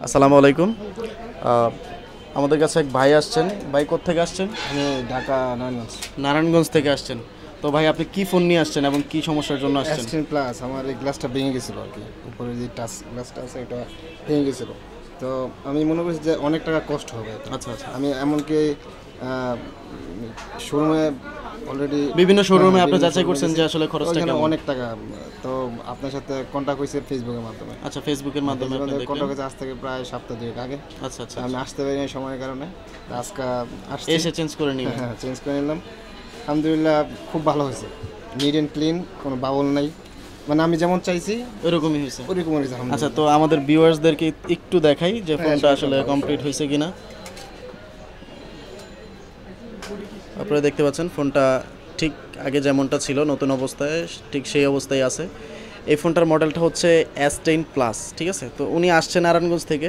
আসসালামু আলাইকুম। আমাদের কাছে এক ভাই আসছেন। ভাই কোত্থেকে আসছেন? আমি ঢাকা নারায়ণগঞ্জ। নারায়ণগঞ্জ থেকে আসছেন। তো ভাই আপনি কি ফোন নিয়ে আসছেন এবং কি সমস্যার জন্য আসছেন? S10 প্লাস আমার এই গ্লাসটা ভেঙে গেছিলো আর কি, উপরে যে টাচ গ্লাসটা আছে এটা ভেঙে গেছিলো। তো আমি মনে করছি যে অনেক টাকা কষ্ট হবে এটা। আচ্ছা আচ্ছা। আমি এমনকি শোরুমে অলরেডি বিভিন্ন শোরুমে আপনি যাচাই করছেন যে আসলে খরচটা ওইখানে কেমন? অনেক টাকা। তো আপনার সাথে কন্ট্যাক্ট হয়েছে ফেসবুকের মাধ্যমে। আচ্ছা, ফেসবুকের মাধ্যমে আপনি দেখলেন। কন্ট্যাক্ট হয়েছে আজ থেকে প্রায় সপ্তাহ দুয়েক আগে। আচ্ছা আচ্ছা। আমি আসতে পারিনি সময়ের কারণে, তো আজকে আসছি। এসে চেঞ্জ করে নিবেন। হ্যাঁ, চেঞ্জ করে নিলাম। আলহামদুলিল্লাহ খুব ভালো হয়েছে, নিট অ্যান্ড ক্লিন, কোনো বাবল নাই, মানে আমি যেমন চাইছি এরকমই হয়েছে। ওরকম হয়েছে। আচ্ছা, তো আমাদের ভিউয়ার্সদেরকে একটু দেখাই যে ফোনটা আসলে কমপ্লিট হয়েছে কিনা। আপনারা দেখতে পাচ্ছেন ফোনটা ঠিক আগে যেমনটা ছিল নতুন অবস্থায় ঠিক সেই অবস্থায় আছে। এই ফোনটার মডেলটা হচ্ছে S10 প্লাস, ঠিক আছে। তো উনি আসছেন নারায়ণগঞ্জ থেকে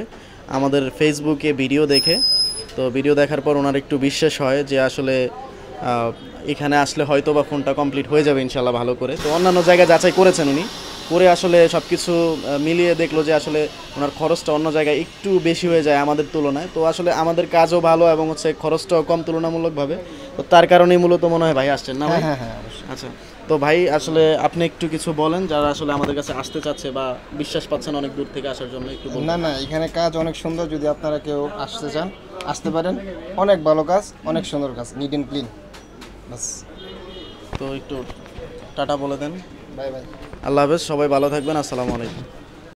আমাদের ফেসবুকে ভিডিও দেখে। তো ভিডিও দেখার পর ওনার একটু বিশ্বাস হয় যে আসলে এখানে আসলে হয়তো বা ফোনটা কমপ্লিট হয়ে যাবে ইনশাল্লাহ ভালো করে। তো অন্যান্য জায়গায় যাচাই করেছেন উনি, করে আসলে সব কিছু মিলিয়ে দেখলো যে আসলে ওনার খরচটা অন্য জায়গায় একটু বেশি হয়ে যায় আমাদের তুলনায়। তো আসলে আমাদের কাজও ভালো এবং হচ্ছে খরচটাও কম তুলনামূলকভাবে। তো তার কারণেই মূলত মনে হয় ভাই আসছেন না ভাই? হ্যাঁ হ্যাঁ অবশ্যই। আচ্ছা, তো ভাই আসলে আপনি একটু কিছু বলেন যারা আসলে আমাদের কাছে আসতে চাচ্ছে বা বিশ্বাস পাচ্ছেন অনেক দূর থেকে আসার জন্য, একটু বলুন। না না, এখানে কাজ অনেক সুন্দর, যদি আপনারা কেউ আসতে চান আসতে পারেন। অনেক ভালো কাজ, অনেক সুন্দর কাজ, নিট অ্যান্ড ক্লিন। বাস, তো একটু টাটা বলে দেন। Bye bye. আল্লাহ হাফেজ, সবাই ভালো থাকবেন। আসসালামু আলাইকুম।